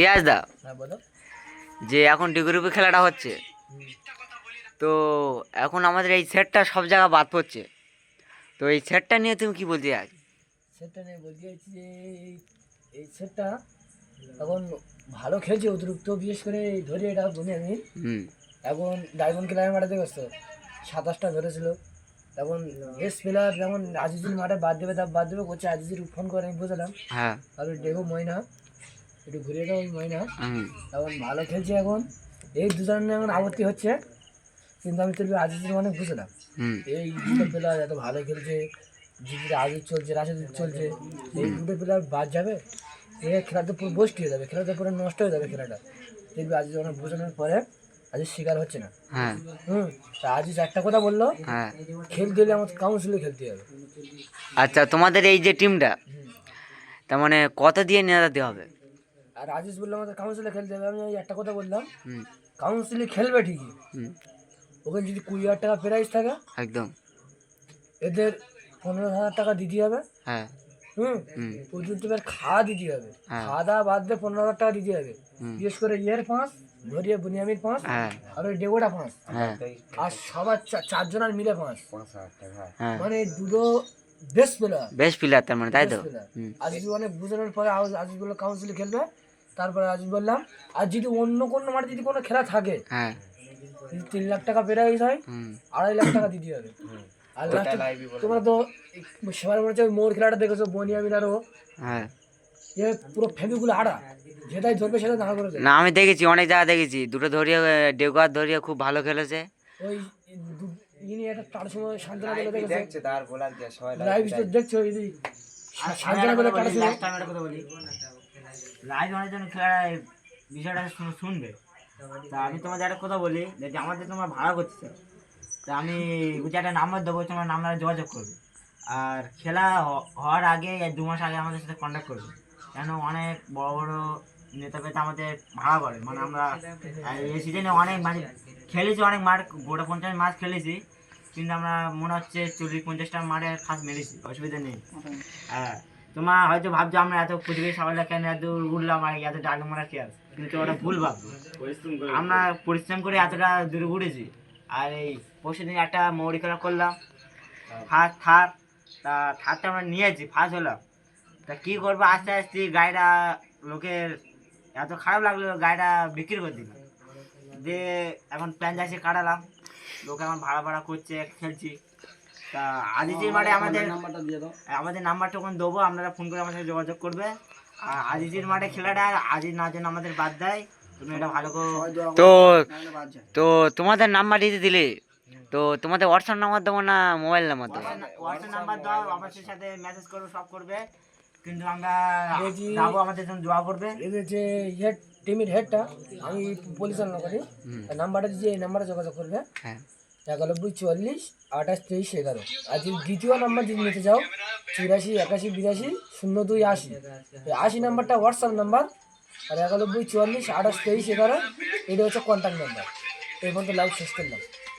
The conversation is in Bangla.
রিয়াজ দা, হ্যাঁ বলো। যে এখন ডি গ্রুপে খেলাটা হচ্ছে, তো এখন আমাদের এই সেটটা সব জায়গা বাদ পড়ছে, তো এই সেটটা নিয়ে তুমি কি বলতে চাই? সেটটা নিয়ে বলতে চাইছি যে এই সেটটা এখন ভালো খেলছে অতিরিক্ত, বিশেষ করে ধরে এটা বলি আমি। হুম। এখন ডায়মন্ড ক্লাবের মাঠে দেখছো 27টা ধরেছিল। এখন বেস্ট প্লেয়ার যেমন আজিজুল মাঠে বাদ দেবে, তা বাদ দেবে করছে। আজিজুল ফোন করে আমি বুঝলাম, হ্যাঁ। আর ডেগো ময়না একটু ঘুরিয়ে দাও, ওই ময়না হুম। এখন ভালো খেলছে। এখন এই দুজনের এখন আপত্তি হচ্ছে, কিন্তু আমি তো আজিজুল অনেক বুঝলাম। হুম। এই দুটো প্লেয়ার এত ভালো খেলছে, জিজির আজিজ চলছে, রাশেদুল চলছে, এই দুটো প্লেয়ার বাদ যাবে, এ খেলাটা পুরো বসটি হয়ে যাবে, খেলাটা পুরো নষ্ট হয়ে যাবে খেলাটা। দেখবি আজিজ অনেক বোঝানোর পরে আজিজ শিকার হচ্ছে না। হ্যাঁ। তা আজিজ একটা কথা বললো, হ্যাঁ। খেলতে হলে আমার কাউন্সিলে খেলতে হবে। আচ্ছা, তোমাদের এই যে টিমটা, তার মানে কত দিয়ে নিয়ে হবে? আর আজিজ বললো আমাদের কাউন্সিলে খেলতে হবে। আমি এই একটা কথা বললাম, হুম। কাউন্সিলে খেলবে ঠিকই, হুম। ওখানে যদি 20,000 টাকা প্রাইজ থাকে, একদম। এদের 15,000 টাকা দিতে হবে। হ্যাঁ। হুম, হুম। পর্যন্ত এবার খাওয়া দিতে হবে, হ্যাঁ। খাওয়া দাওয়া বাদ দিয়ে 15,000 টাকা দিতে হবে। হুম। বিশেষ করে ইয়ের 5, ধরিয়ে বুনিয়ামির 5, হ্যাঁ। আর ওই ডেগোটা 5, হ্যাঁ। আর সবার চারজনের মিলে 5। হ্যাঁ। মানে দুটো বেস্ট প্লেয়ার, বেশ প্লেয়ার তার মানে, তাই তো? Best player. হুম। আজিজ অনেক বুঝানোর পরে আজিজ বললো কাউন্সিলে খেলবে। তারপরে আজিজ বললাম, আর যদি অন্য কোনো মাঠে যদি কোনো খেলা থাকে, হ্যাঁ। যদি 3 লাখ টাকা প্রাইজ হয়, হুম। 2.5 লাখ টাকা দিতে হবে। আর লাস্টে তোমরা তো সেবার মনে হচ্ছে ওই মোর খেলাটা দেখেছো, বনিয়ামিন আরও হ্যাঁ। এ পুরো ফেমিগুলো আড়া, যেটাই ধরবে সেটা দাঁড়া করে দেবে। না, আমি দেখেছি, অনেক জায়গা দেখেছি, দুটো ধরিয়ে ডেগুয়ার ধরিয়ে খুব ভালো খেলেছে। ওই ইনি একটা তার সময় সান্ত্বনা বলে দেখেছো, লাইভ দেখছো যদি সান্ত্বনা বলে তার সময় লাইভ অনেকজন খেলার বিষয়টা শুনবে। তা আমি তোমাদের একটা কথা বলি, যে আমাদের তোমরা ভাড়া করতে, তা আমি বুঝে একটা নাম্বার দেবো, তোমার নাম্বারে যোগাযোগ করবে। আর খেলা হওয়ার আগে 2 মাস আগে আমাদের সাথে কন্ট্যাক্ট করবে, কেন অনেক বড় বড় নেতা পেতে আমাদের ভাড়া করে। মানে আমরা এই সিজনে অনেক মানে খেলেছি, অনেক মাঠ গোটা 50 মাঠ খেলেছি, কিন্তু আমরা মনে হচ্ছে 40-50টা মাঠে খাস মেরেছি, অসুবিধা নেই। হ্যাঁ, তোমার হয়তো ভাবছো আমরা এত প্রতিবেশী সবাই কেন এত উঠলাম আর এত ডাক মারা কে আছে, কিন্তু ওটা ভুল ভাবছো। আমরা পরিশ্রম করে এতটা দূরে উঠেছি। আর এই পরশুদিন একটা মৌরি খেলা করলাম, ফার্স্ট থার্ড, তা থার্ডটা আমরা নিয়েছি, ফার্স্ট হলাম। তা কী করবো, আস্তে আস্তে গাড়িটা লোকের এত খারাপ লাগলো, গাড়িটা বিক্রি করে দিলাম। দিয়ে এখন প্ল্যান যাচ্ছে কাটালাম, লোকে এখন ভাড়া ভাড়া করছে, খেলছি। তা আজিজির মাঠে আমাদের নাম্বারটা ওখানে দেবো, আপনারা ফোন করে আমার সাথে যোগাযোগ করবে। আর আজিজির মাঠে খেলাটা আজিজ না যেন আমাদের বাদ দেয়, তুমি এটা ভালো করে। তো তো তোমাদের নাম্বার দিতে দিলে, তো তোমাদের হোয়াটসঅ্যাপ নাম্বার দেবো না মোবাইল নাম্বার দেবো? হোয়াটসঅ্যাপ নাম্বার দাও, আমাদের সাথে মেসেজ করবে, সব করবে, কিন্তু আমরা দেখি যাবো, আমাদের জন্য দোয়া করবে। এদের যে হেড, টিমের হেডটা আমি পরিচালনা করি, নাম্বারটা দিয়ে এই নাম্বারে যোগাযোগ করবে। হ্যাঁ। 91 44 28 23 11। আর যদি দ্বিতীয় নাম্বার যদি নিতে চাও, 84 81 82 02 80, এই 80 নাম্বারটা হোয়াটসঅ্যাপ নাম্বার, আর 91 44 28 23 11 এটা হচ্ছে কন্ট্যাক্ট নাম্বার। এই পর্যন্ত লাইভ শেষ করলাম।